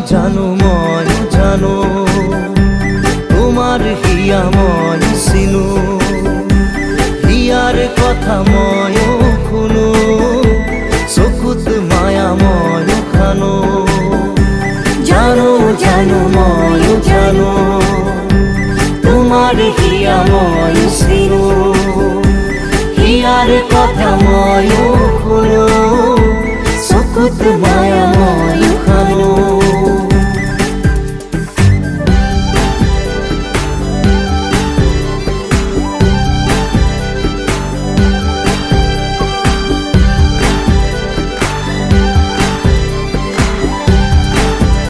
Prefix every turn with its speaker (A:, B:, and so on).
A: জানো মই জানো তোমার হিয়া মই চিনো হিয়ার কথা মই শুনো চকুত মায়া মই খানো জানো জানো মই জানো তোমার হিয়া মই চিনো হিয়ার কথা মই শুনো চকুত মায়া মই